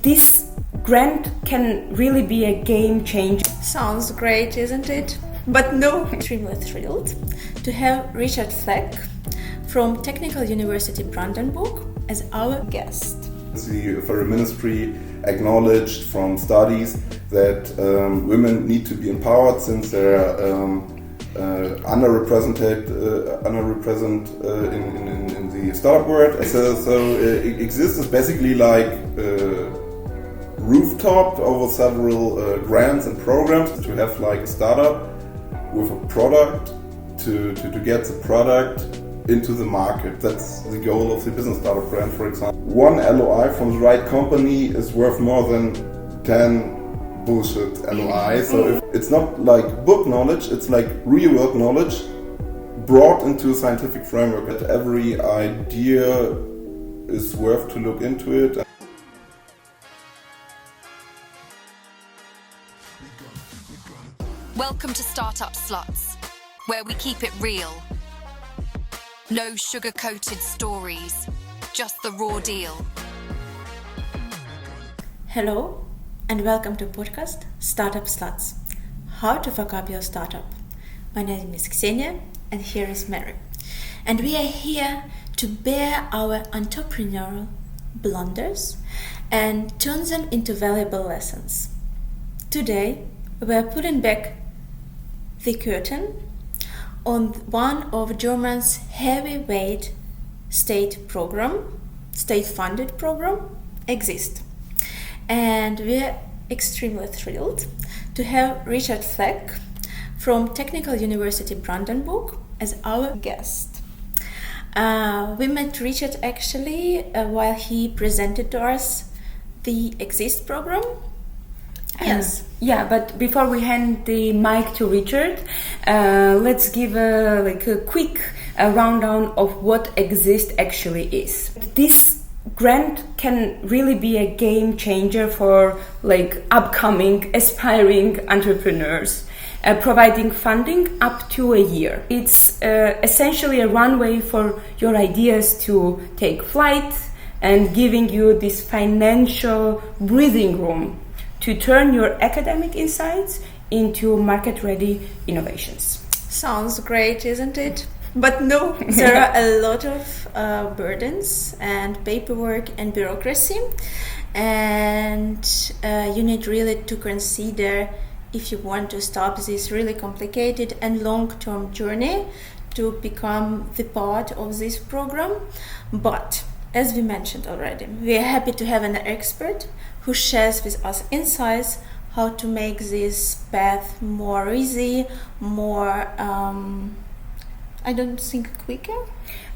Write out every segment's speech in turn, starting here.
This grant can really be a game changer. Sounds great, isn't it? But no, extremely thrilled to have Richard Falck from Technical University Brandenburg as our guest. The Foreign Ministry acknowledged from studies that women need to be empowered since they're underrepresented in the startup world. So it exists as basically like rooftop over several grants and programs to have like a startup with a product to get the product into the market. That's the goal of the business startup grant, for example. One LOI from the right company is worth more than 10 bullshit LOIs. So if it's not like book knowledge, it's like real world knowledge brought into a scientific framework. That every idea is worth to look into it. Welcome to Startup Sluts, where we keep it real. No sugar-coated stories, just the raw deal. Hello and welcome to podcast Startup Sluts. How to fuck up your startup. My name is Ksenia and here is Mary. And we are here to bear our entrepreneurial blunders and turn them into valuable lessons. Today we are pulling back the curtain on one of Germany's heavyweight state-funded program, Exist. And we're extremely thrilled to have Richard Falck from Technical University Brandenburg as our guest. We met Richard actually while he presented to us the Exist program. Yes. Yeah, but before we hand the mic to Richard, let's give a quick rundown of what Exist actually is. This grant can really be a game changer for upcoming aspiring entrepreneurs, providing funding up to a year. It's essentially a runway for your ideas to take flight and giving you this financial breathing room to turn your academic insights into market-ready innovations. Sounds great, isn't it? But no, there are a lot of burdens and paperwork and bureaucracy, and you need really to consider if you want to start this really complicated and long-term journey to become the part of this program. But as we mentioned already, we are happy to have an expert who shares with us insights how to make this path more easy, more, I don't think quicker.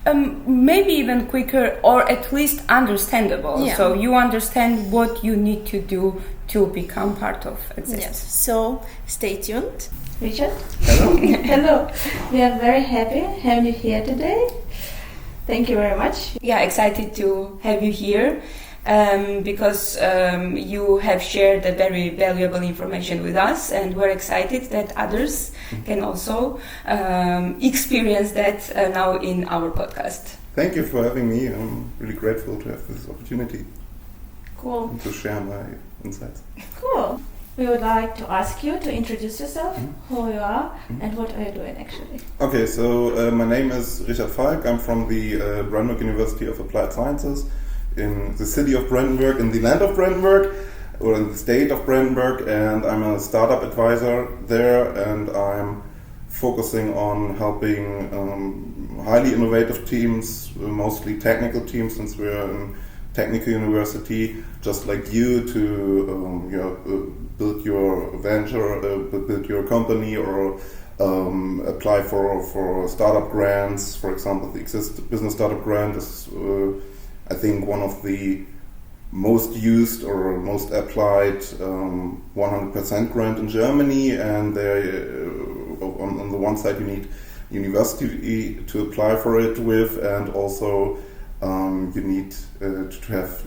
Maybe even quicker, or at least understandable. Yeah. So you understand what you need to do to become part of Exist. Yes. So stay tuned. Richard? Hello. Hello. We are very happy having you here today. Thank you very much. Yeah, excited to have you here because you have shared a very valuable information with us, and we're excited that others can also experience that now in our podcast. Thank you for having me. I'm really grateful to have this opportunity. Cool. And to share my insights. Cool. We would like to ask you to introduce yourself, who you are, and what are you doing actually. Okay, so my name is Richard Falck. I'm from the Brandenburg University of Applied Sciences in the city of Brandenburg, in the land of Brandenburg, or in the state of Brandenburg, and I'm a startup advisor there, and I'm focusing on helping highly innovative teams, mostly technical teams, since we're in Technical University, just like you, to build your venture, build your company, or apply for startup grants. For example, the Exist Business Startup Grant is, I think, one of the most used or most applied 100% grant in Germany. And on the one side, you need university to apply for it with, and also you need to have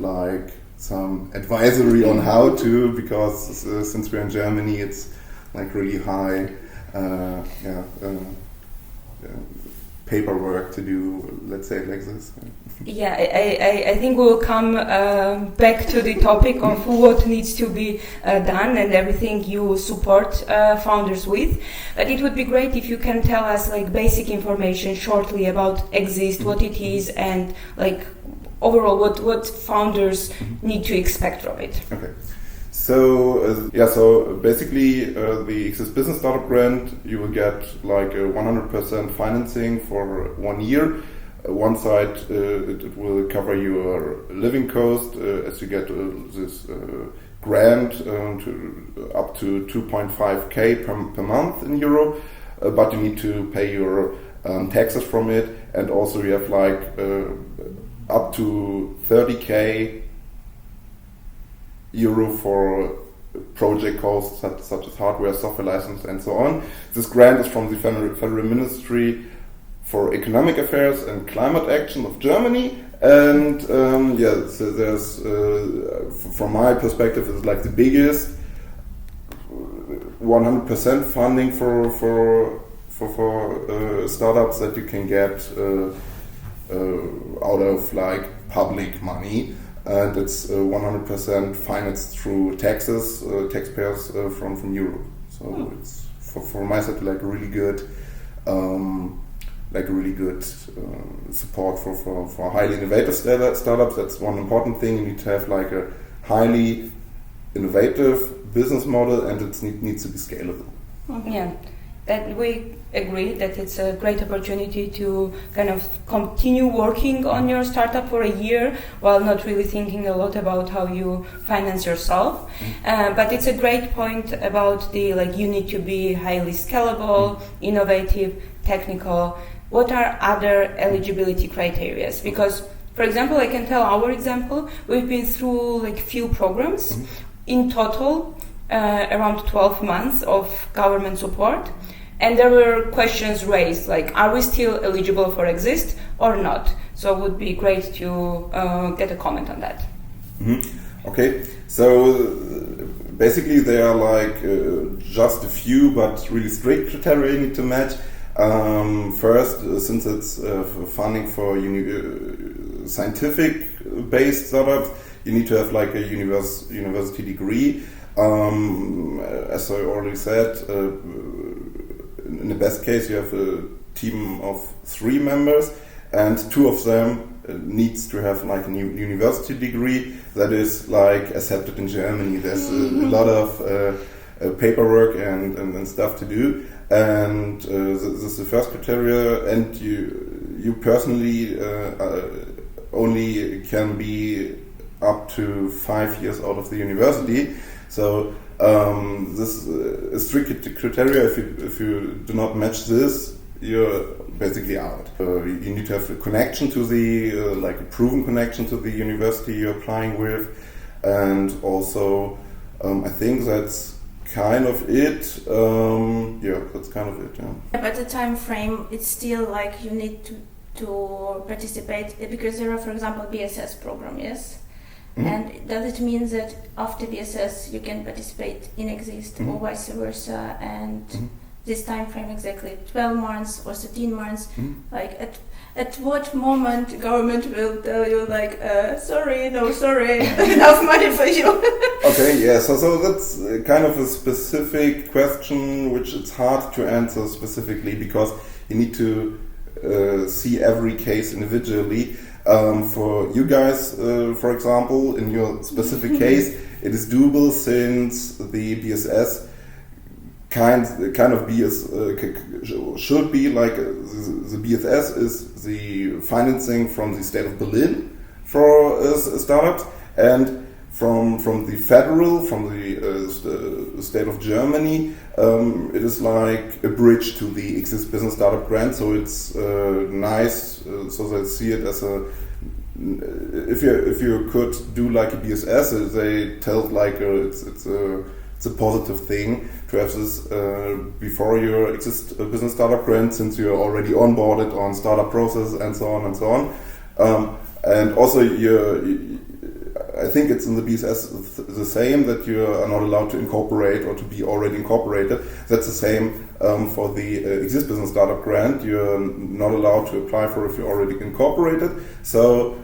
some advisory on how to, because since we're in Germany, it's really high paperwork to do, let's say it like this. Yeah, I think we'll come back to the topic of what needs to be done and everything you support founders with. But it would be great if you can tell us like basic information shortly about Exist, what it is, and like overall what founders need to expect from it. Okay. So basically the Exist Business Startup Grant, you will get like a 100% financing for 1 year. One side, it will cover your living cost as you get this grant to up to 2.5k per month in euro, but you need to pay your taxes from it, and also you have like up to 30k euro for project costs such as hardware, software license, and so on. This grant is from the Federal Ministry for Economic Affairs and Climate Action of Germany, and so there's from my perspective, it's like the biggest 100% funding for startups that you can get out of like public money, and it's 100% financed through taxes, taxpayers from Europe. So it's for my side like really good. Support for highly innovative startups. That's one important thing. You need to have like a highly innovative business model, and it needs to be scalable. Yeah, that we agree that it's a great opportunity to kind of continue working on your startup for a year while not really thinking a lot about how you finance yourself. But it's a great point about the like you need to be highly scalable, innovative, technical. What are other eligibility criteria? Because, for example, I can tell our example, we've been through like few programs, in total around 12 months of government support, and there were questions raised like, are we still eligible for Exist or not? So it would be great to get a comment on that. Okay, so basically there are like just a few but really strict criteria you need to match. First, since it's funding for scientific-based startups, you need to have like a university degree. As I already said, in the best case, you have a team of 3 members, and 2 of them needs to have like a university degree that is like accepted in Germany. There's a lot of paperwork and stuff to do. And this is the first criteria, and you personally only can be up to 5 years out of the university. So this is a strict criteria. If you do not match this, you're basically out. You need to have a connection to the like a proven connection to the university you're applying with, and also I think that's kind of it. That's kind of it. Yeah. But the time frame, it's still like you need to participate because there are, for example, BSS program, yes. And does it mean that after BSS you can participate in Exist or vice versa? And this time frame exactly 12 months or 13 months? Like at what moment government will tell you like sorry, enough money for you? Okay, yeah. So that's kind of a specific question which it's hard to answer specifically because you need to see every case individually. For you guys, for example, in your specific case, it is doable since the BSS kind of should be like the BSS is the financing from the state of Berlin for startups, and from the federal, from the state of Germany, it is like a bridge to the Exist Business Startup Grant. So it's nice. So they see it as a if you could do like a BSS, they tell like it's a positive thing to have this before your Exist Business Startup Grant, since you're already onboarded on startup process and so on and so on. And also I think it's in the BSS the same, that you are not allowed to incorporate or to be already incorporated. That's the same for the Exist Business Startup Grant. You're not allowed to apply for if you're already incorporated. So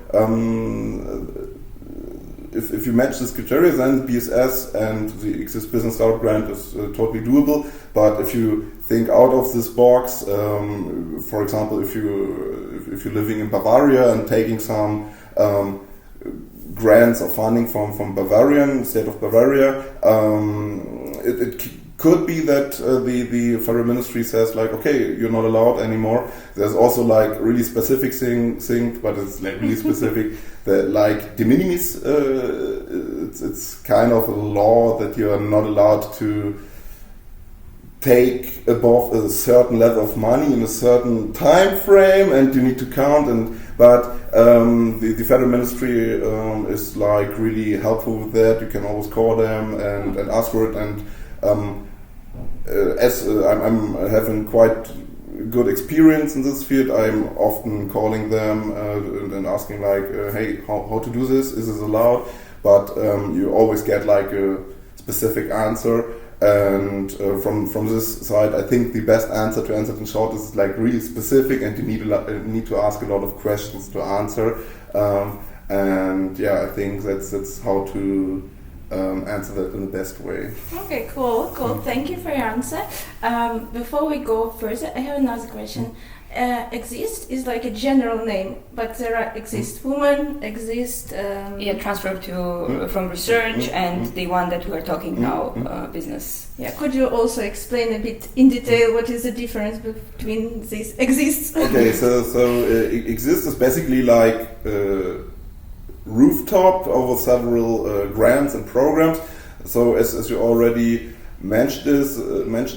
if you match this criteria, then BSS and the Exist Business Startup Grant is totally doable. But if you think out of this box, for example, if you're living in Bavaria and taking some grants or funding from Bavarian, state of Bavaria, it could be that the federal ministry says like, okay, you're not allowed anymore. There's also like really specific thing, but it's like really specific, that like de minimis, it's kind of a law that you are not allowed to take above a certain level of money in a certain time frame, and you need to count. But the federal ministry is like really helpful with that. You can always call them and ask for it. And as I'm having quite good experience in this field, I'm often calling them and asking like, hey, how to do this? Is this allowed? But you always get like a specific answer. And from this side, I think the best answer to answer it in short is like really specific, and you need to ask a lot of questions to answer. And yeah, I think that's how to answer that in the best way. Okay, cool. Thank you for your answer. Before we go further, I have another question. Exist is like a general name, but there are Exist Women, Exist... transfer to from research and the one that we are talking now, business. Yeah, could you also explain a bit in detail what is the difference between these Exists? Okay, so Exist is basically like rooftop over several grants and programs. So as you already mentioned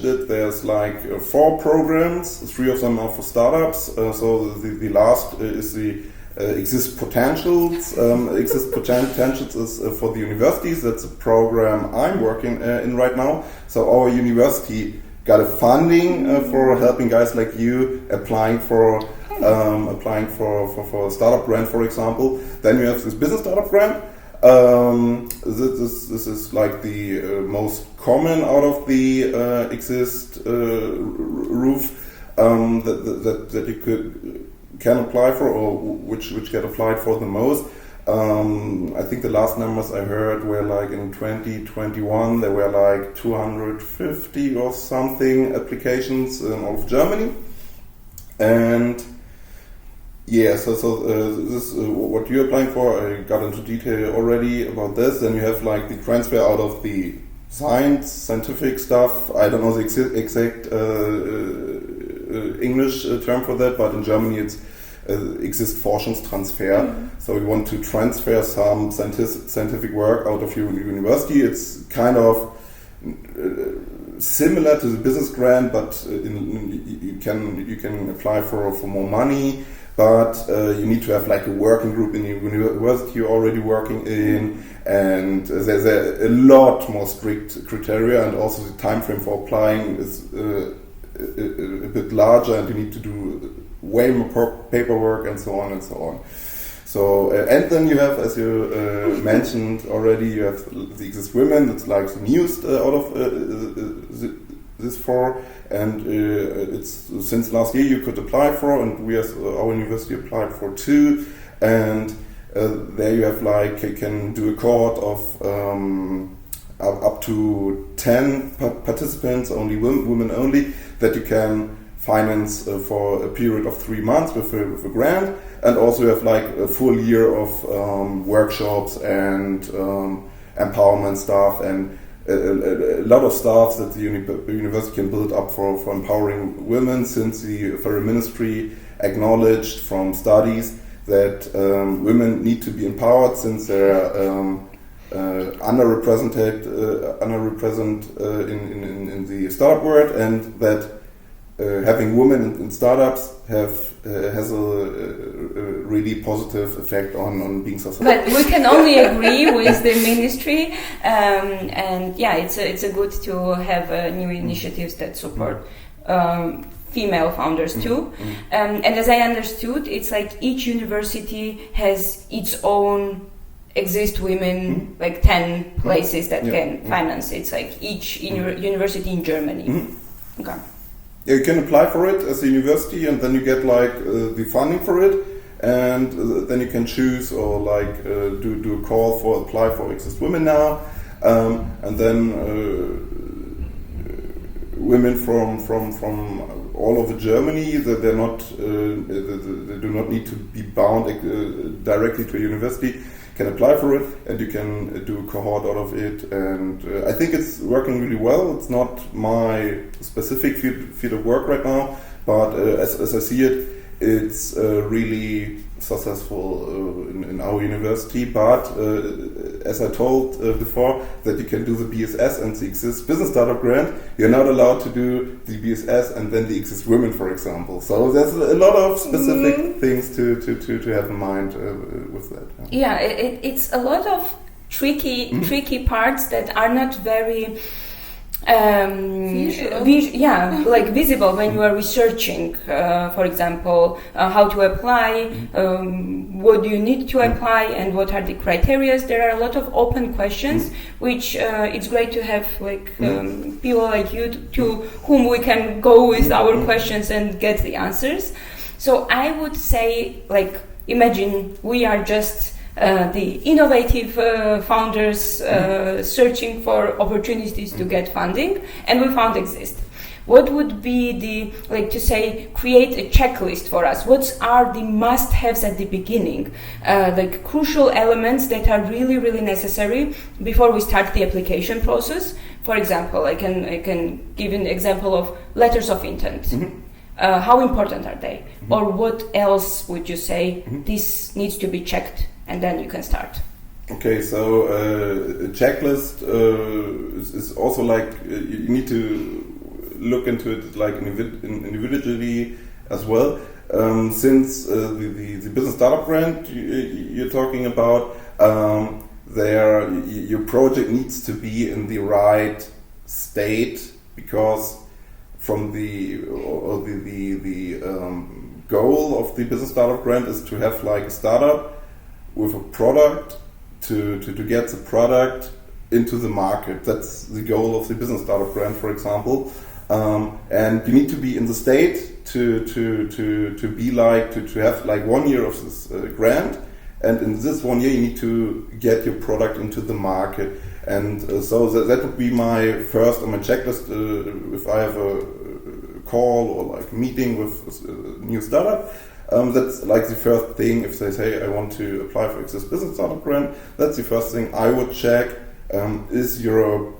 it, there's like 4 programs, 3 of them are for startups. So the last is the Exist Potentials. Exist Potentials is for the universities. That's a program I'm working in right now. So our university got a funding for helping guys like you applying for a startup grant, for example. Then you have this business startup grant. This is like the most common out of the Exist roof that you can apply for, or which get applied for the most. I think the last numbers I heard were like in 2021 there were like 250 or something applications out of Germany. And yeah, so this what you're applying for, I got into detail already about this. Then you have like the transfer out of the scientific stuff. I don't know the exact English term for that, but in Germany it's Exist Forschungstransfer. So we want to transfer some scientific work out of your university. It's kind of similar to the business grant, but you can apply for more money. But you need to have like a working group in the university you're already working in, and there's a lot more strict criteria, and also the time frame for applying is a bit larger, and you need to do way more paperwork and so on and so on. So and then you have, as you mentioned already, you have the Exist Women. That's like the newest out of this 4, and it's since last year you could apply for, and we as our university applied for 2, and there you have like you can do a cohort of up to 10 participants, only women only, that you can finance for a period of 3 months with a grant, and also you have like a full year of workshops and empowerment stuff and a lot of stuff that the university can build up for empowering women, since the federal ministry acknowledged from studies that women need to be empowered, since they're underrepresented in the startup world, and that having women in startups has a really positive effect on being successful. But we can only agree with the ministry, and yeah, it's a good to have new initiatives that support female founders too. And as I understood, it's like each university has its own exist women, like 10 places that can finance. It's like each university in Germany. Okay. Yeah, you can apply for it as a university, and then you get like the funding for it, and then you can choose or like do a call for apply for Exist Women Now, and then women from all over Germany, that they're not they do not need to be bound directly to a university, can apply for it, and you can do a cohort out of it. And I think it's working really well. It's not my specific field of work right now, but as I see it, it's really successful in our university. But as I told before, that you can do the BSS and the Exist Business Startup Grant, you're not allowed to do the BSS and then the Exist Women, for example. So there's a lot of specific things to have in mind with that. Yeah, it's a lot of tricky parts that are not very visible when you are researching, for example, how to apply, what do you need to apply, and what are the criteria. There are a lot of open questions, which it's great to have like people like you to whom we can go with our questions and get the answers. So I would say, like, imagine we are just the innovative founders searching for opportunities to get funding, and we found Exist. What would be the, like to say, create a checklist for us? What are the must-haves at the beginning, like crucial elements that are really, really necessary before we start the application process? For example, I can give an example of letters of intent. How important are they? Or what else would you say this needs to be checked? And then you can start. Okay, so a checklist is also like you need to look into it like individually as well. Since the business startup grant you're talking about, your project needs to be in the right state, because from the goal of the business startup grant is to have like a startup with a product to get the product into the market. That's the goal of the business startup grant, for example. And you need to be in the state to be like to have like 1 year of this grant, and in this 1 year you need to get your product into the market. And so that would be my first on my checklist if I have a call or like meeting with a new startup. That's like the first thing. If they say I want to apply for Exist Business Startup Grant, that's the first thing I would check. Is your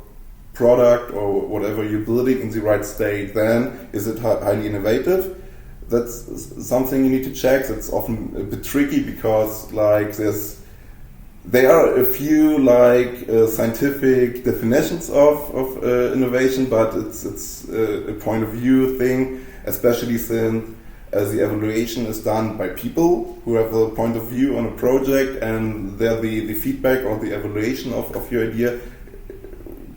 product or whatever you're building in the right state? Then is it highly innovative? That's something you need to check. That's often a bit tricky, because like there are a few like scientific definitions of innovation, but it's a point of view thing, especially since the evaluation is done by people who have a point of view on a project, and there the feedback or the evaluation of your idea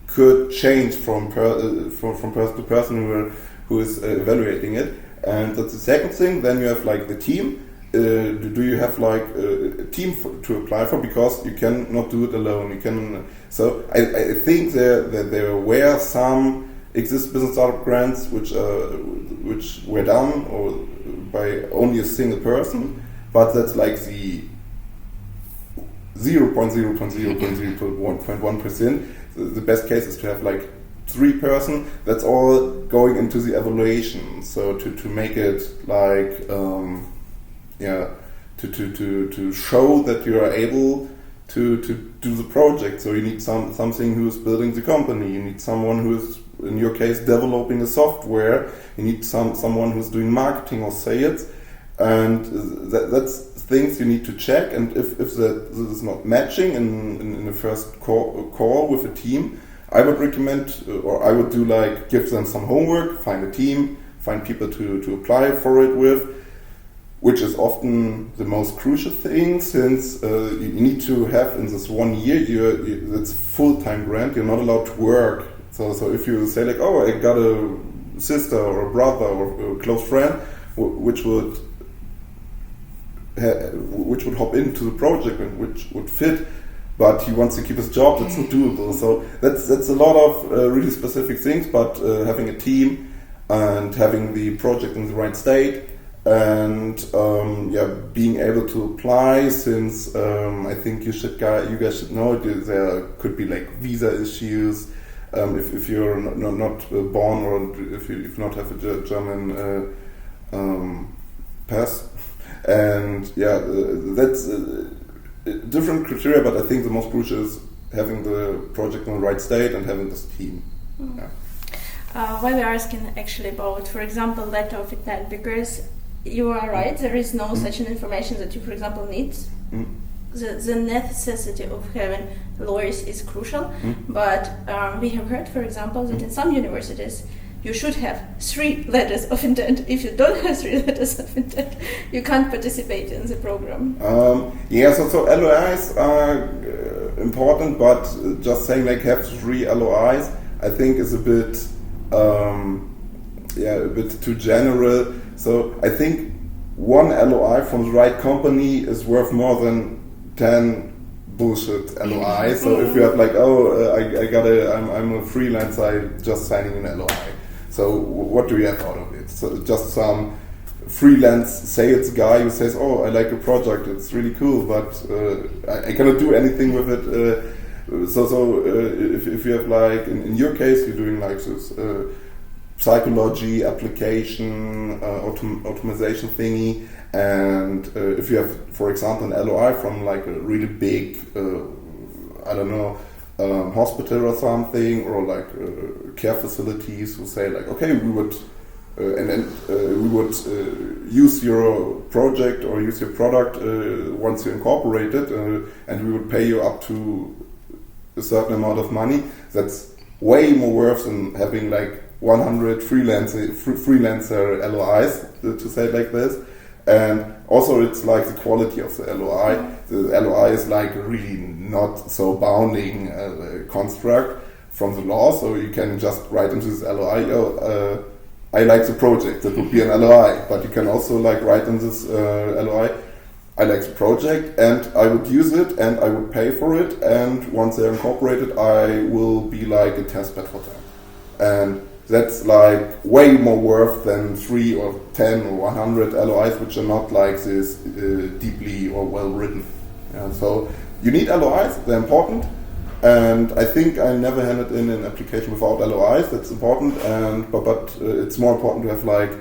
could change from person to person who is evaluating it. And that's the second thing. Then you have like the team. Do you have like a team to apply for, because you cannot do it alone. You can. So I think there were some Exist Business Startup grants which were done or by only a single person, but that's like the 0.0.0.1%. The best case is to have like 3 person. That's all going into the evaluation. So to make it like to show that you are able to do the project. So you need something who is building the company. You need someone who is, in your case, developing a software. You need someone who's doing marketing or sales, and that's things you need to check. And if this is not matching in the first call with a team, I would recommend, or I would do like give them some homework, find a team, find people to apply for it with, which is often the most crucial thing, since you need to have in this 1 year, it's full-time grant, you're not allowed to work. So if you say like, oh, I got a sister or a brother or a close friend which would hop into the project and which would fit, but he wants to keep his job. That's not doable. So that's a lot of really specific things. But having a team and having the project in the right state, and being able to apply, since I think you guys should know there could be like visa issues if you're not born, or if you not have a German pass, and that's different criteria. But I think the most crucial is having the project in the right state and having this team. Why we're asking actually about, for example, letter of intent, because you are right, there is no such an information that you, for example, need. The necessity of having LOIs is crucial, but we have heard, for example, that in some universities you should have 3 letters of intent. If you don't have 3 letters of intent, you can't participate in the program. So LOIs are important, but just saying like have 3 LOIs, I think is a bit too general. So I think 1 LOI from the right company is worth more than 10 bullshit LOIs. So if you have like, I'm a freelancer, I'm just signing an LOI. So what do you have out of it? So just some freelance sales guy who says, I like a project, it's really cool, but I cannot do anything with it. If you have like, in your case, you're doing like this psychology application, automation thingy, and if you have, for example, an LOI from like a really big, hospital or something, or like care facilities who say like, okay, we would use your project or use your product once you incorporate it, and we would pay you up to a certain amount of money. That's way more worth than having like 100 freelancer LOIs, to say it like this. And also it's like the quality of the LOI. The LOI is like really not so bounding construct from the law, so you can just write into this LOI, I like the project, that would be an LOI. But you can also like write in this LOI, I like the project and I would use it and I would pay for it, and once they're incorporated I will be like a testbed for them. And that's like way more worth than 3 or 10 or 100 LOIs, which are not like this deeply or well written. So you need LOIs, they're important. And I think I never handed in an application without LOIs. That's important, but it's more important to have like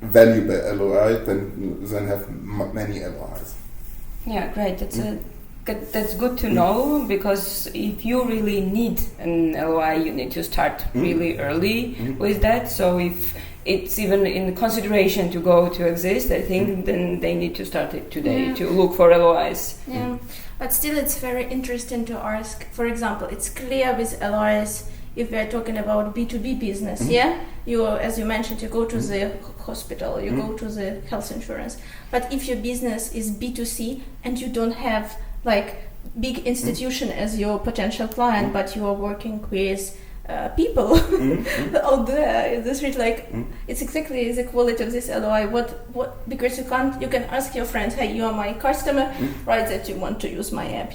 valuable LOIs than have many LOIs. Yeah, great. That's good to know, because if you really need an LOI, you need to start really early with that. So if it's even in consideration to go to exist, I think then they need to start it today to look for LOIs. Yeah, but still it's very interesting to ask. For example, it's clear with LOIs if we are talking about B2B business. You, as you mentioned, you go to the hospital, you go to the health insurance. But if your business is B2C and you don't have like big institution as your potential client, but you are working with people out there in the street, like it's exactly the quality of this LOI. What because you can ask your friends, hey, you are my customer, right, that you want to use my app,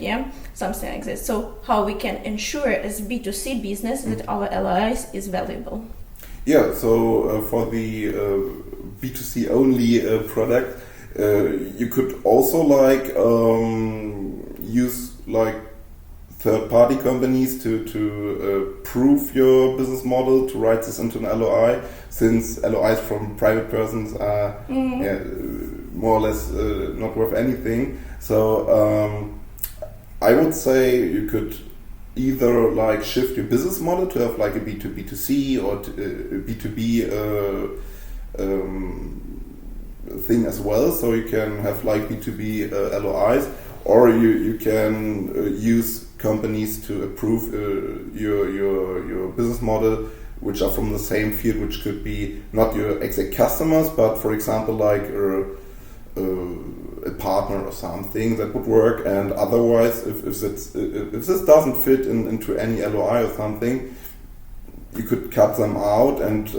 something like this. So how we can ensure as B2C business that our LOIs is valuable? So for the B2C only product, you could also like use like third-party companies to prove your business model, to write this into an LOI, since LOIs from private persons are more or less not worth anything. So I would say you could either like shift your business model to have like a B2B2C or a B2B thing as well, so you can have like B2B LOIs, or you can use companies to approve your business model, which are from the same field, which could be not your exact customers, but for example like a partner or something that would work. And otherwise, if this doesn't fit into any LOI or something, you could cut them out and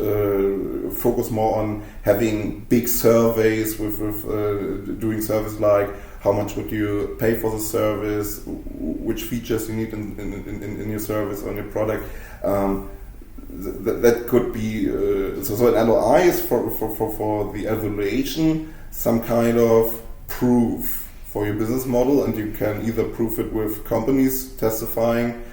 focus more on having big surveys with doing surveys like how much would you pay for the service, which features you need in your service or in your product. That could be so an LOI is for the evaluation, some kind of proof for your business model, and you can either prove it with companies testifying,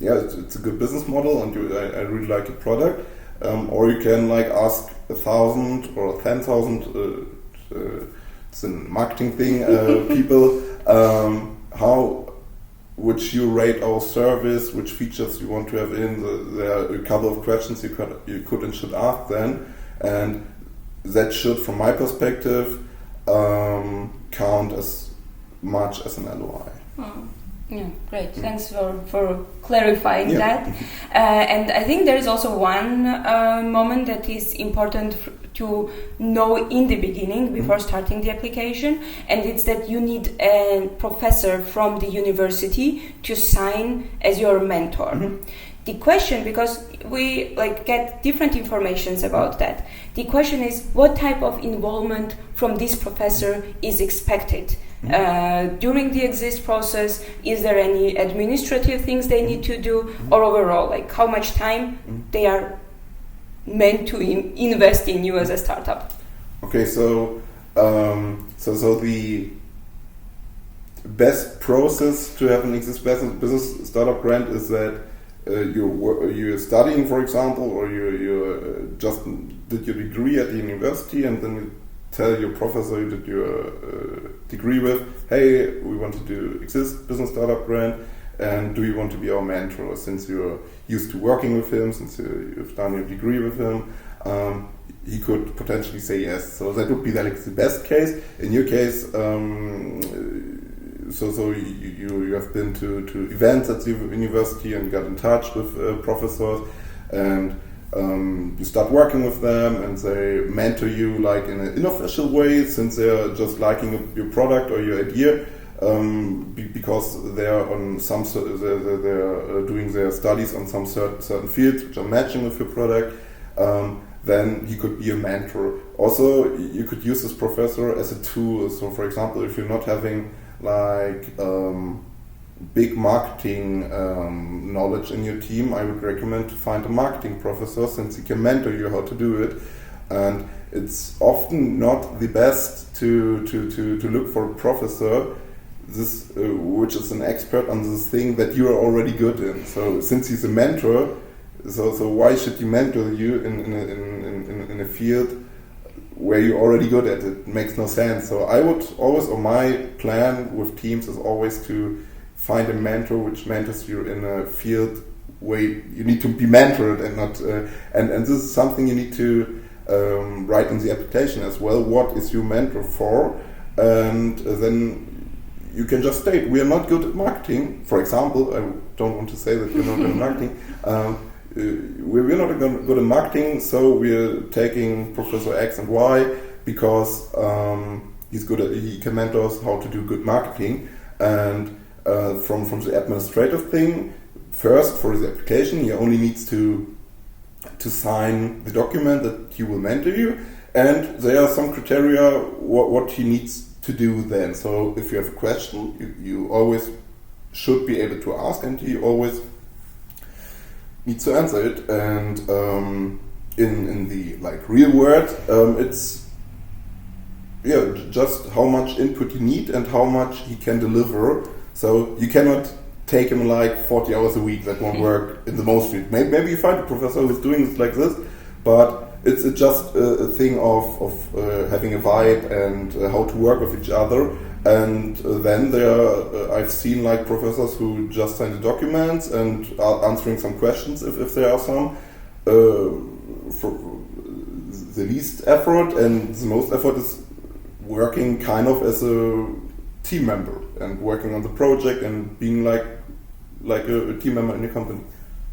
it's a good business model and I really like your product, or you can like ask 1,000 or 10,000 it's a marketing thing people, how would you rate our service, which features you want to have in. There are a couple of questions you could and should ask then, and that should, from my perspective, count as much as an LOI. Yeah, great. Thanks for clarifying that. And I think there is also one moment that is important to know in the beginning before starting the application, and it's that you need a professor from the university to sign as your mentor. The question, because we get different informations about that, the question is what type of involvement from this professor is expected during the exist process. Is there any administrative things they need to do, or overall, how much time they are meant to invest in you as a startup? Okay, so the best process to have an exist business startup grant is that you're studying, for example, or you just did your degree at the university, and then you tell your professor you did your degree with, hey, we want to do exist business startup grant, and do you want to be our mentor? Since you're used to working with him, since you've done your degree with him, he could potentially say yes. So that would be the best case. In your case, so you have been to events at the university and got in touch with professors, and you start working with them, and they mentor you in an unofficial way, since they're just liking your product or your idea, because they're on they're doing their studies on some certain fields which are matching with your product. Then he could be a mentor. Also, you could use this professor as a tool. So, for example, if you're not having big marketing knowledge in your team, I would recommend to find a marketing professor, since he can mentor you how to do it. And it's often not the best to look for a professor which is an expert on this thing that you are already good in. So since he's a mentor, so why should he mentor you in a field where you're already good at it? It makes no sense. So I would always, or my plan with teams is always to find a mentor which mentors you in a field where you need to be mentored, and not and this is something you need to write in the application as well. What is your mentor for? And then you can just state, we are not good at marketing, for example. I don't want to say that you're not good at marketing. We're not good at marketing, so we're taking Professor X and Y because he can mentor us how to do good marketing. And from the administrative thing, first for the application, he only needs to sign the document that he will mentor you, and there are some criteria what he needs to do then. So if you have a question, you always should be able to ask, and he always needs to answer it. And in the real world, it's just how much input you need and how much he can deliver. So you cannot take him 40 hours a week. That won't work in the most field. Maybe you find a professor who's doing this like this, but it's just a thing of having a vibe and how to work with each other. And then I've seen professors who just sign the documents and are answering some questions if there are some, for the least effort, and the most effort is working kind of as a team member and working on the project and being like a team member in your company.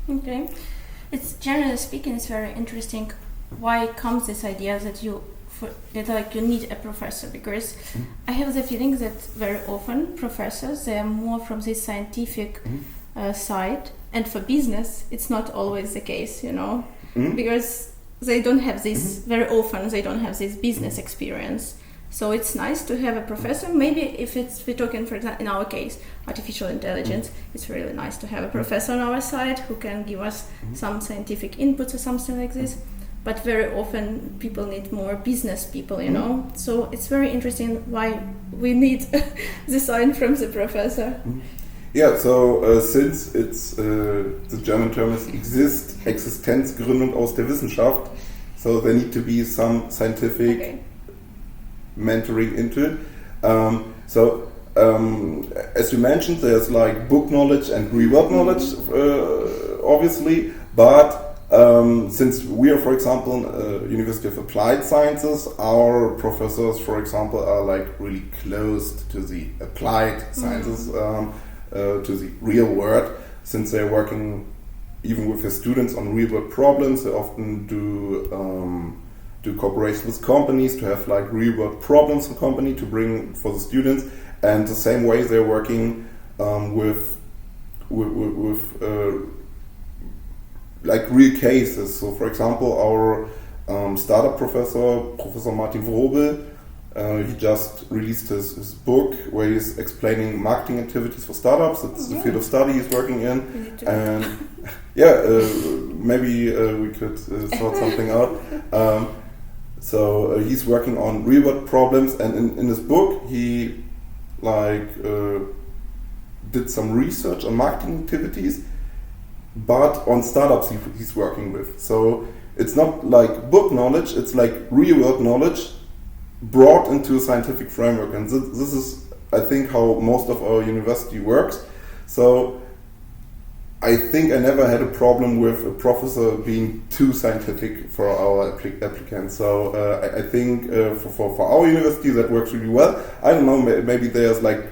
Okay, it's generally speaking, it's very interesting. Why comes this idea that you need a professor? Because I have the feeling that very often professors, they are more from this scientific side, and for business it's not always the case, because they don't have this very often. They don't have this business experience. So it's nice to have a professor. Maybe if we're talking, for example, in our case, artificial intelligence, it's really nice to have a professor on our side who can give us some scientific inputs or something like this. But very often people need more business people, you know. So it's very interesting why we need the sign from the professor. Yeah, so since it's the German term is Existenzgründung aus der Wissenschaft, so there need to be some scientific mentoring into it. As you mentioned, there's like book knowledge and real-world knowledge, obviously, but since we are, for example, University of Applied Sciences, our professors, for example, are like really close to the applied sciences, to the real world, since they're working even with their students on real world problems. They often do cooperation with companies to have like real world problems in company to bring for the students, and the same way they're working with like real cases. So for example, our startup professor, Professor Martin Vrobel, he just released his book where he's explaining marketing activities for startups. It's the field of study he's working in, and maybe we could sort something out. So he's working on real world problems, and in his book he did some research on marketing activities, but on startups he's working with. So it's not like book knowledge, it's like real world knowledge brought into a scientific framework, and this is, I think, how most of our university works. So I think I never had a problem with a professor being too scientific for our applicants. So I think for our university that works really well. I don't know, maybe there's like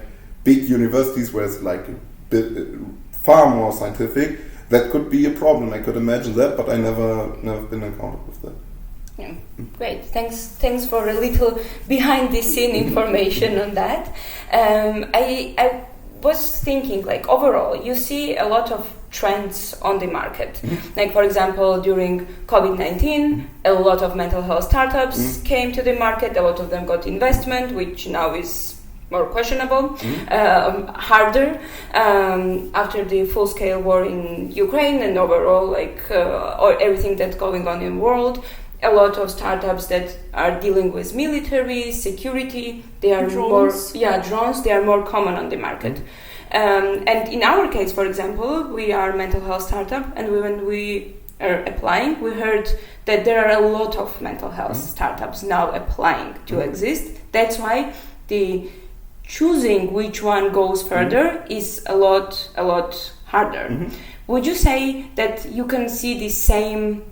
big universities where it's like a bit far more scientific. That could be a problem. I could imagine that, but I never been encountered with that. Yeah, great. Thanks for a little behind the scene information on that. I was thinking, like, overall, you see a lot of trends on the market. Like, for example, during COVID-19, a lot of mental health startups came to the market. A lot of them got investment, which now is more questionable, harder after the full-scale war in Ukraine, and overall, or everything that's going on in the world. A lot of startups that are dealing with military, security, they are drones. Drones, they are more common on the market. And in our case, for example, we are a mental health startup, and when we are applying, we heard that there are a lot of mental health startups now applying to exist. That's why the choosing which one goes further is a lot harder. Would you say that you can see the same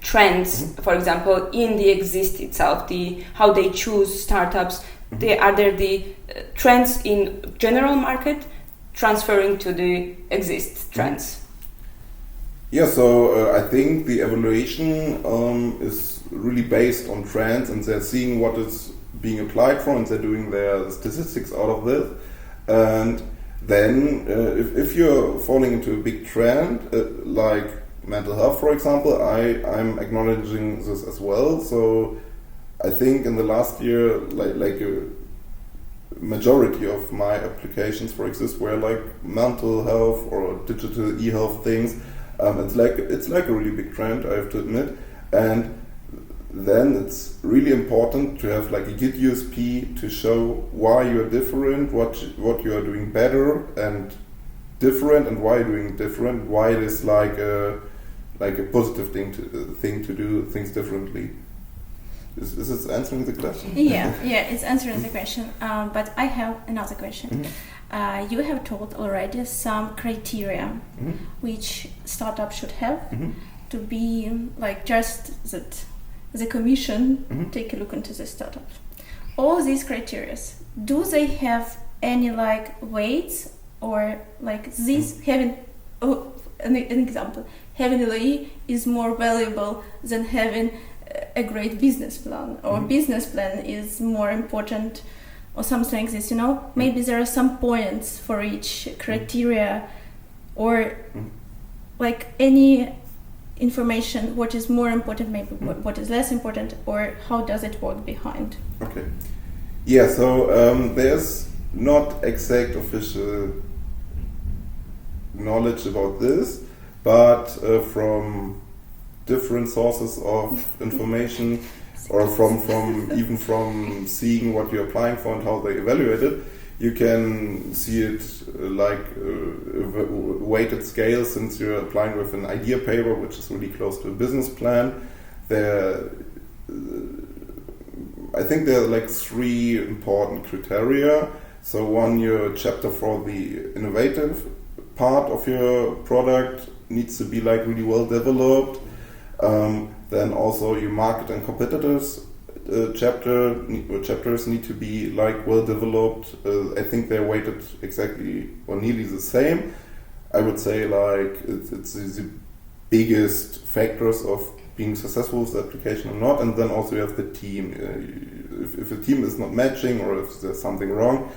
trends, for example, in the exist itself, how they choose startups? Are there the trends in general market transferring to the exist trends? Yeah, so I think the evaluation is really based on trends, and they're seeing what is being applied for, and they're doing their statistics out of this. And then if you're falling into a big trend, like mental health, for example, I'm acknowledging this as well. So I think in the last year, like a majority of my applications for exist were like mental health or digital e-health things. It's like a really big trend, I have to admit. And then it's really important to have like a good USP to show why you're different, what you are doing better and different, and why you're doing different, why it is like a positive thing to do things differently. Is this answering the question? Yeah, it's answering the question. But I have another question. You have told already some criteria which startup should have to be like just that the commission take a look into the startup. All these criteria, do they have any like weights, or like this having an example, having a LOI is more valuable than having a great business plan, or business plan is more important, or something like this, you know? Maybe there are some points for each criteria, or like any information, what is more important, maybe what is less important, or how does it work behind? Okay. Yeah, so there's not exact official knowledge about this, but from different sources of information, or from seeing what you're applying for and how they evaluate it, you can see it like a weighted scale, since you're applying with an idea paper, which is really close to a business plan. I think there are like 3 important criteria. So one, your chapter for the innovative part of your product needs to be like really well developed. Then also your market and competitors chapters need to be like well developed. I think they're weighted exactly or nearly the same. I would say like it's the biggest factors of being successful with the application or not. And then also you have the team. If the team is not matching, or if there's something wrong,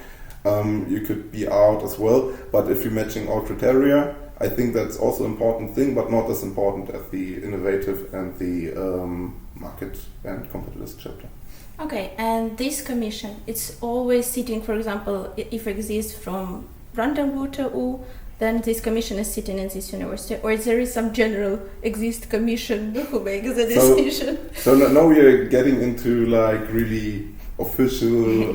you could be out as well. But if you're matching all criteria, I think that's also an important thing, but not as important as the innovative and the market and competitors chapter. Okay, and this commission, it's always sitting, for example, if it exists from Brandenburg, then this commission is sitting in this university, or there is some general commission who makes the decision? So now we are getting into like really official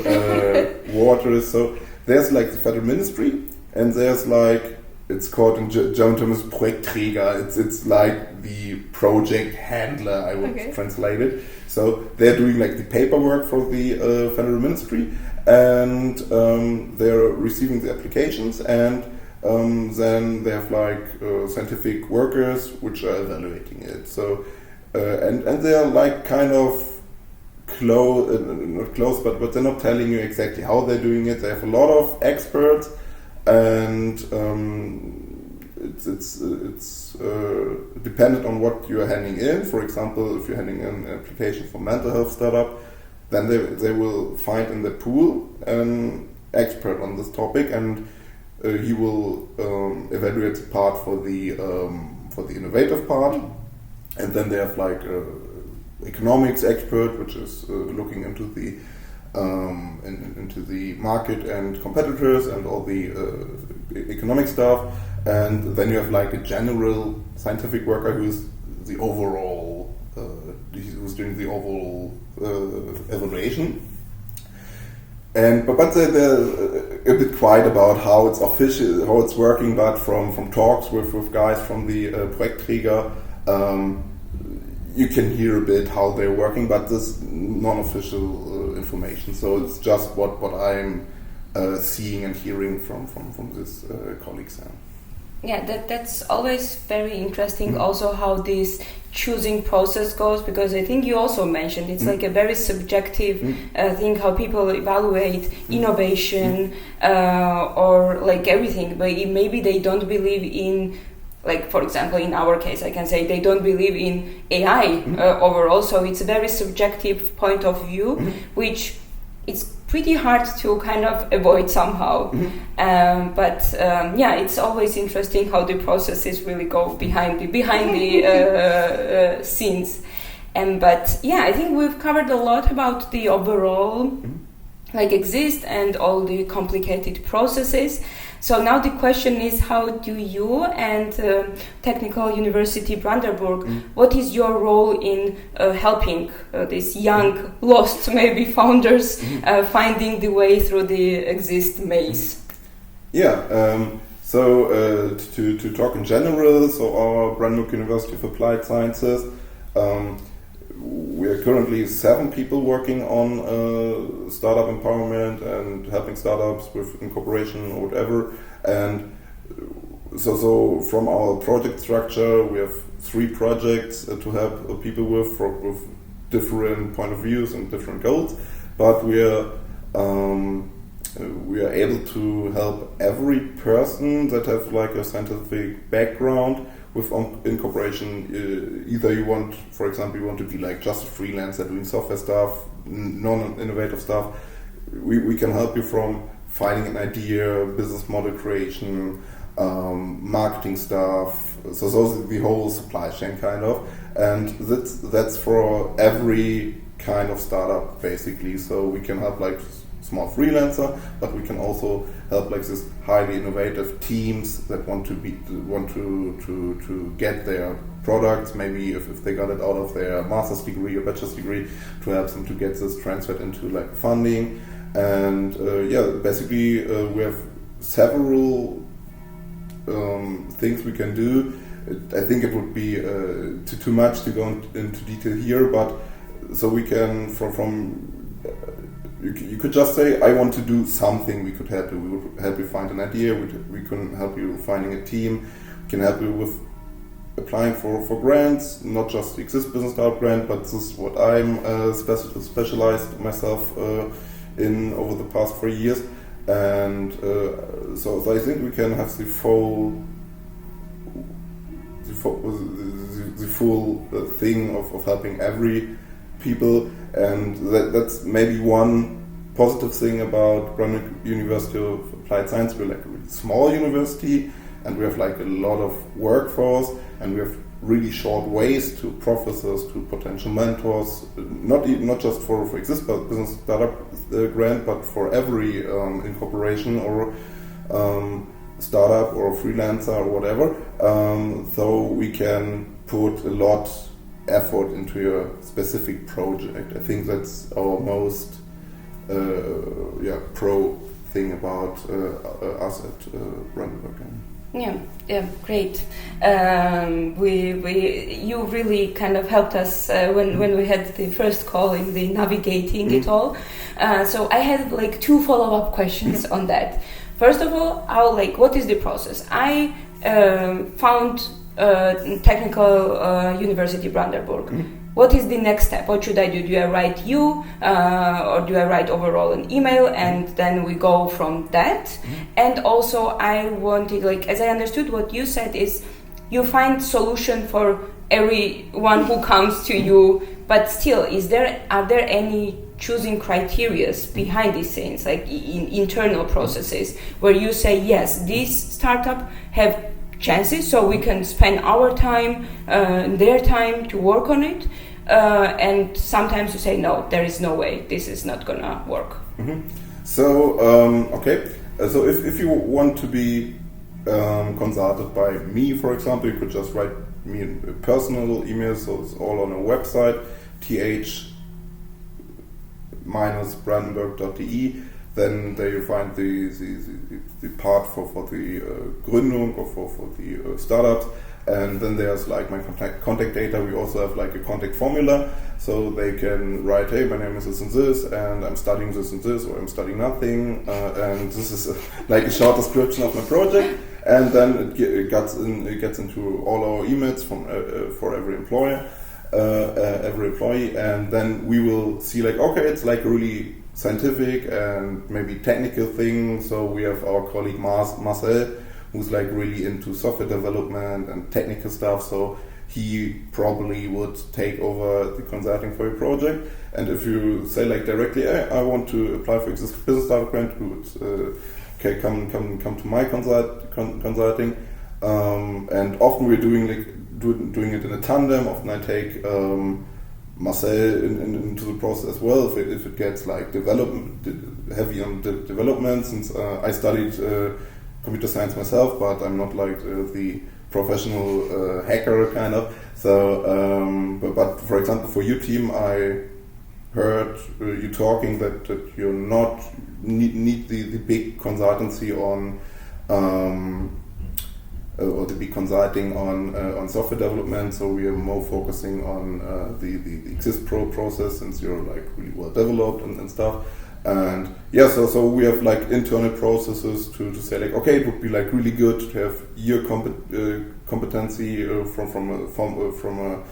waters. So there's like the federal ministry, and there's like, it's called in German terms Projektträger. It's like the project handler, I would translate it. So they're doing like the paperwork for the federal ministry, and they're receiving the applications, and then they have like scientific workers which are evaluating it. So and they're like kind of not close, but they're not telling you exactly how they're doing it. They have a lot of experts, and it's dependent on what you're handing in. For example, if you're handing in an application for mental health startup, then they will find in the pool an expert on this topic, and he will evaluate the part for the innovative part, and then they have like economics expert, which is looking into the into the market and competitors and all the economic stuff, and then you have like a general scientific worker who's the overall who's doing the overall evaluation. And but they're a bit quiet about how it's official, how it's working. But from talks with guys from the Projektträger, you can hear a bit how they're working, but this non-official information. So it's just what I'm seeing and hearing from these colleagues. Yeah, that's always very interesting. Also, how this choosing process goes, because I think you also mentioned it's like a very subjective thing, how people evaluate innovation or like everything. But maybe they don't believe in, like for example, in our case, I can say they don't believe in AI overall. So it's a very subjective point of view, which it's pretty hard to kind of avoid somehow. But it's always interesting how the processes really go behind the scenes. But I think we've covered a lot about the overall like exist and all the complicated processes. So now the question is, how do you and Technical University Brandenburg, what is your role in helping these young, lost maybe founders finding the way through the exist maze? So to talk in general, so our Brandenburg University of Applied Sciences, we are currently 7 people working on startup empowerment and helping startups with incorporation or whatever. And so from our project structure, we have 3 projects to help people with different point of views and different goals. But we are able to help every person that have like a scientific background with incorporation. Either you want, for example, you want to be like just a freelancer doing software stuff, non-innovative stuff. We can help you from finding an idea, business model creation, marketing stuff. So those are the whole supply chain kind of, and that's for every kind of startup basically. So we can help like small freelancer, but we can also help like this highly innovative teams that want to get their products, maybe if they got it out of their master's degree or bachelor's degree, to help them to get this transferred into like funding. And basically we have several things we can do. I think it would be too much to go into detail here, but so we can you could just say, I want to do something. We could help you. We would help you find an idea. We can help you finding a team. We can help you with applying for grants, not just the Exist Business Startup grant, but this is what I'm specialized myself in over the past 4 years. And so I think we can have the full thing of helping every people, and that's maybe one positive thing about Brandenburg University of Applied Science. We're like a really small university, and we have like a lot of workforce, and we have really short ways to professors, to potential mentors, not just for Exist Business Startup grant, but for every incorporation or startup or freelancer or whatever. So we can put a lot effort into a specific project. I think that's our most pro thing about us at Brandenburg. Yeah, great. You really kind of helped us when we had the first call in the navigating it all. So I had like 2 follow-up questions on that. First of all, what is the process? I found Technical University Brandenburg. What is the next step? What should I do? Do I write you or do I write overall an email and then we go from that? And also I wanted, as I understood what you said is you find solution for everyone who comes to you, but still, are there any choosing criteria behind these things, like in internal processes, where you say, yes, this startup have chances, so we can spend our time, their time to work on it, and sometimes you say, no, there is no way, this is not gonna work. So, so if you want to be consulted by me, for example, you could just write me a personal email, so it's all on a website, th-brandenburg.de. Then there you find the part for the Gründung or for the startups, and then there's like my contact data. We also have like a contact formula, so they can write, hey, my name is this and I'm studying this and this, or I'm studying nothing, and this is like a short description of my project, and then it gets into all our emails for every employer, every employee, and then we will see like, okay, it's like really scientific and maybe technical thing. So we have our colleague Marcel, who's like really into software development and technical stuff. So he probably would take over the consulting for your project. And if you say like directly, hey, I want to apply for Exist Business Startup grant, we would come to my consulting. And often we're doing it in a tandem. Often I take Marcel into the process as well, if it gets like heavy on development, since I studied computer science myself, but I'm not like the professional hacker kind of. So, but for example, for your team, I heard you talking that you're not need the big consultancy on or the big consulting on software development. So we are more focusing on the Exist Pro process, since you're like really well developed and stuff. And yeah, so we have like internal processes to say like, okay, it would be like really good to have your competency from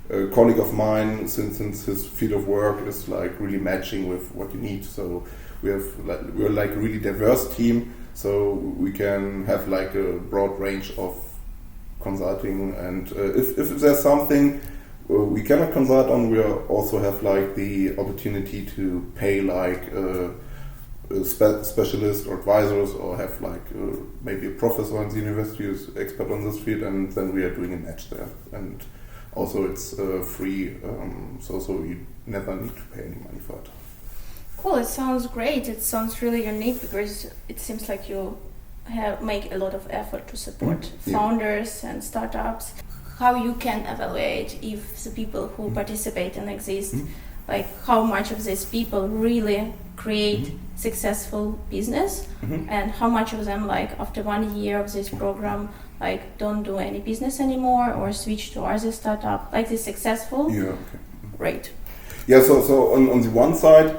a colleague of mine, since his field of work is like really matching with what you need. So we're like a really diverse team, so we can have like a broad range of consulting. And if there's something we cannot consult on, we also have like the opportunity to pay like specialists or advisors, or have like maybe a professor in the university who's expert on this field, and then we are doing a match there. And also it's free, so you never need to pay any money for it. Cool, it sounds great. It sounds really unique because it seems like you make a lot of effort to support founders and startups. How you can evaluate if the people who participate and exist, like how much of these people really create successful business, and how much of them, like after 1 year of this program, like don't do any business anymore or switch to other startup, like this successful rate. Yeah, so on the one side,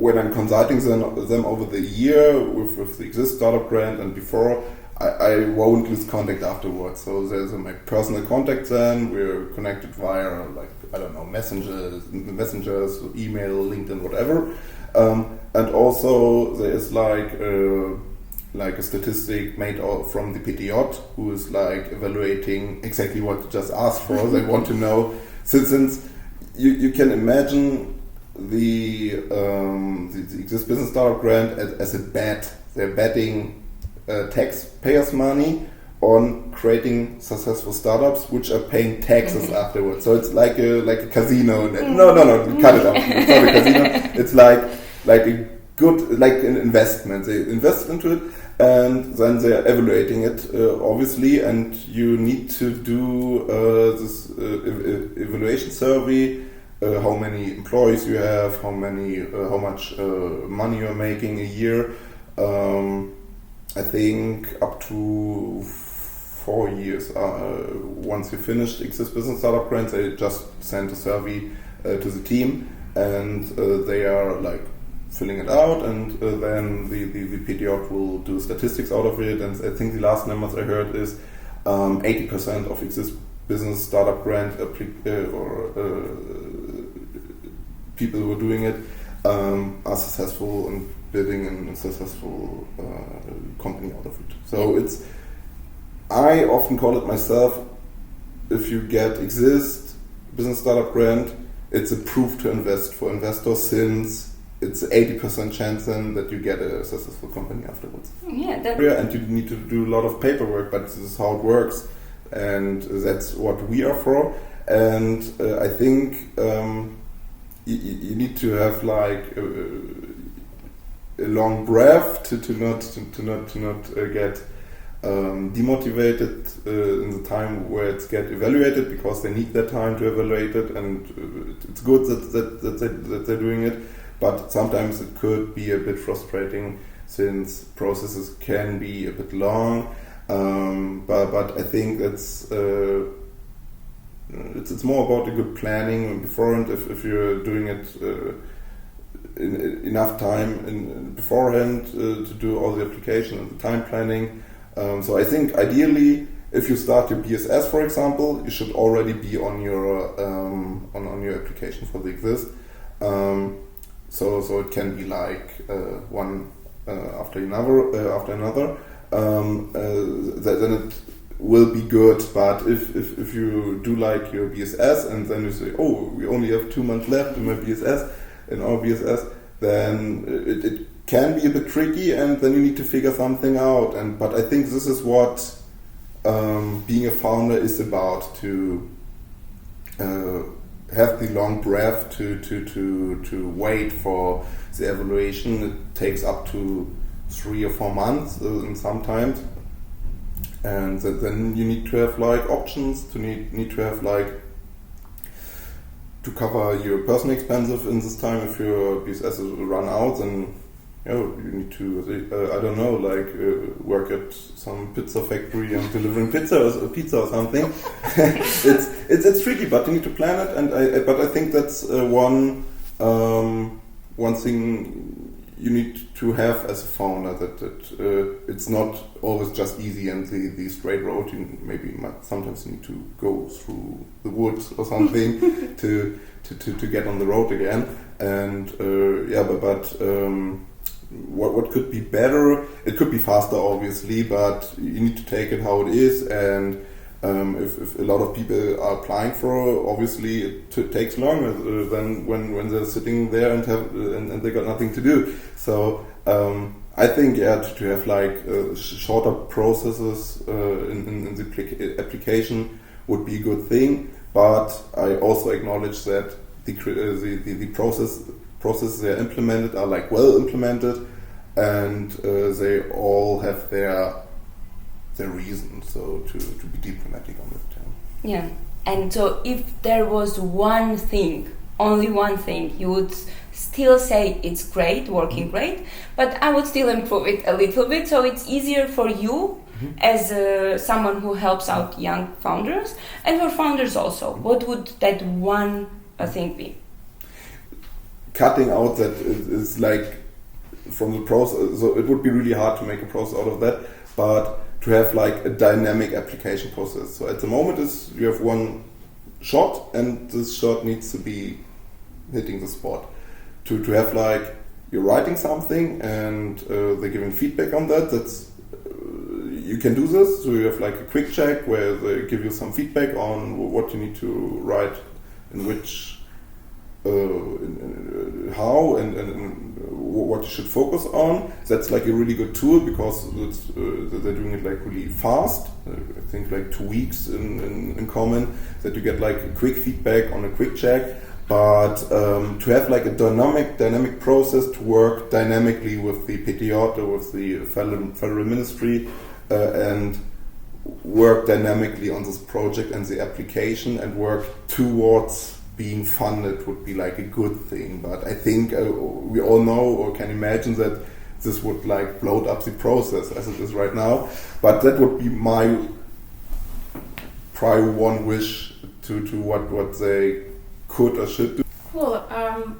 when I'm consulting them over the year with the Exist startup grant and before, I won't lose contact afterwards. So there's my personal contact then. We're connected via messengers, email, LinkedIn, whatever. And also there is like a statistic made from the PTJ who is like evaluating exactly what you just asked for. They want to know since you can imagine the Exist Business Startup Grant as a bet. They're betting taxpayers' money on creating successful startups, which are paying taxes afterwards. So it's like a casino. No, cut it out. It's not a casino. It's like a good an investment. They invest into it, and then they're evaluating it, obviously. And you need to do this evaluation survey. How many employees you have, how much money you're making a year. I think up to 4 years. Once you finished Exist Business Startup Grant, they just send a survey to the team, and they are like filling it out, and then the PTJ will do statistics out of it. And I think the last numbers I heard is 80% of Exist Business Startup Grant people who are doing it are successful and building a successful company out of it. So I often call it myself, if you get Exist Business Startup Grant, it's a proof to invest for investors, since it's 80% chance then that you get a successful company afterwards. And you need to do a lot of paperwork, but this is how it works, and that's what we are for. And I think you need to have like a long breath to not get demotivated in the time where it's get evaluated, because they need that time to evaluate it, and it's good that they're doing it. But sometimes it could be a bit frustrating, since processes can be a bit long. But I think it's more about a good planning beforehand. If you're doing it in enough time beforehand to do all the application and the time planning. So I think ideally, if you start your BSS, for example, you should already be on your on your application for the Exist. So it can be like one after another. Then it will be good. But if you do like your BSS and then you say, oh, we only have 2 months left in our BSS, then it can be a bit tricky, and then you need to figure something out. But I think this is what being a founder is about, to have the long breath to wait for the evaluation. It takes up to 3 or 4 months sometimes, and then you need to have like options. Need to have like to cover your personal expenses in this time. If your BSS is run out, then you need to work at some pizza factory and delivering pizza or something. it's tricky, but you need to plan it. But I think that's one thing you need to have as a founder, that it's not always just easy and the straight road. You sometimes need to go through the woods or something to get on the road again. And what could be better? It could be faster, obviously, but you need to take it how it is. And if a lot of people are applying for, obviously it takes longer than when they're sitting there and they got nothing to do. So I think to have like shorter processes in the application would be a good thing. But I also acknowledge that the processes they are implemented are like well implemented, and they all have their reason. So to be diplomatic on it. Yeah. And so if there was one thing, only one thing, you would still say it's great, working great, but I would still improve it a little bit so it's easier for you as someone who helps out young founders and for founders also. What would that one thing be? Cutting out that is like from the process, so it would be really hard to make a process out of that, but to have like a dynamic application process. So at the moment is you have one shot and this shot needs to be hitting the spot. To have like you're writing something and they're giving feedback on that. That's you can do this. So you have like a quick check where they give you some feedback on what you need to write, in which, how, and what you should focus on. That's like a really good tool because they're doing it like really fast. I think like 2 weeks in common, that you get like a quick feedback on a quick check. But to have like a dynamic process to work dynamically with the Patriot or with the federal ministry and work dynamically on this project and the application and work towards being funded would be like a good thing. But I think we all know or can imagine that this would like bloat up the process as it is right now. But that would be my prior one wish to what they could or should do. Cool.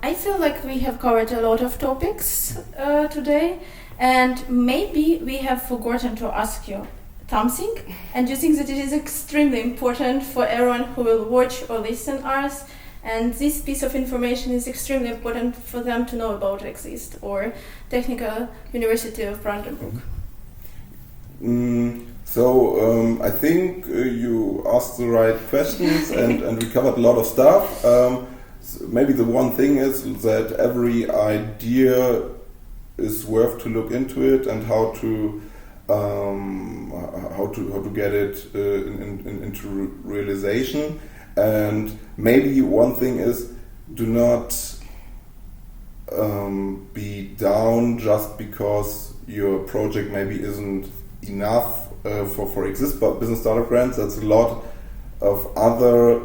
I feel like we have covered a lot of topics today, and maybe we have forgotten to ask you something, and you think that it is extremely important for everyone who will watch or listen us, and this piece of information is extremely important for them to know about Exist or Technical University of Brandenburg. So I think you asked the right questions and we covered a lot of stuff. Maybe the one thing is that every idea is worth to look into it and how to get it into realization. And maybe one thing is, do not be down just because your project maybe isn't enough for Exist Business Startup Grants. That's a lot of other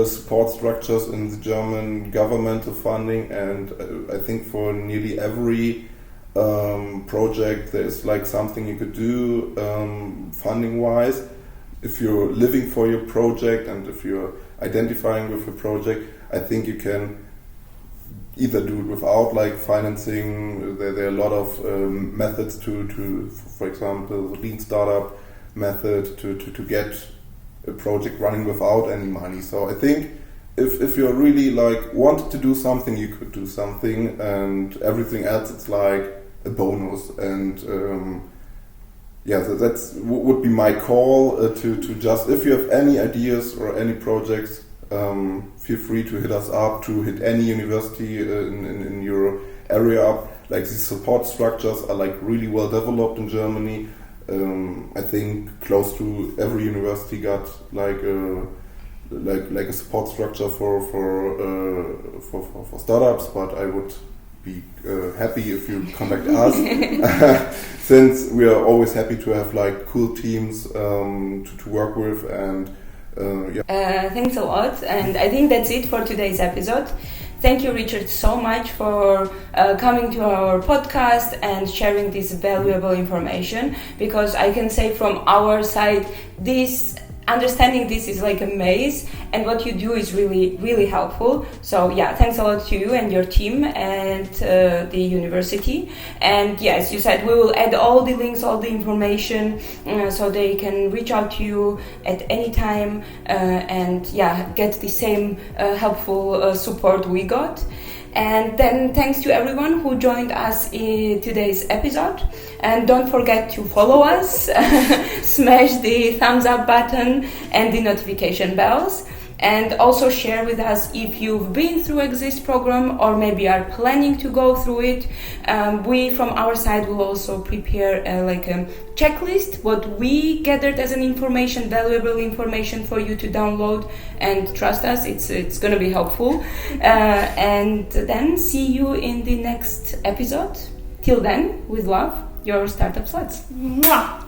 support structures in the German governmental funding, and I think for nearly every project there's like something you could do funding wise. If you're living for your project and if you're identifying with your project, I think you can either do it without like financing. There are a lot of methods to, for example, the lean startup method to get a project running without any money. So I think if you're really like wanted to do something, you could do something, and everything else it's like a bonus. And that's would be my call to just, if you have any ideas or any projects, feel free to hit us up, to hit any university in your area up. Like these support structures are like really well developed in Germany. I think close to every university got like a support structure for startups. But I would be happy if you contact us, since we are always happy to have like cool teams to work with. And thanks a lot, and I think that's it for today's episode. Thank you, Richard, so much for coming to our podcast and sharing this valuable information, because I can say from our side, understanding this is like a maze, and what you do is really, really helpful. So yeah, thanks a lot to you and your team and the university. And yes, you said we will add all the links, all the information, so they can reach out to you at any time and get the same helpful support we got. And then thanks to everyone who joined us in today's episode. And don't forget to follow us, smash the thumbs up button and the notification bells. and also share with us if you've been through Exist program or maybe are planning to go through it. We from our side will also prepare a checklist, what we gathered as an information, valuable information for you to download, and trust us, it's going to be helpful. And then see you in the next episode. Till then, with love, your Startup Sluts. Mwah!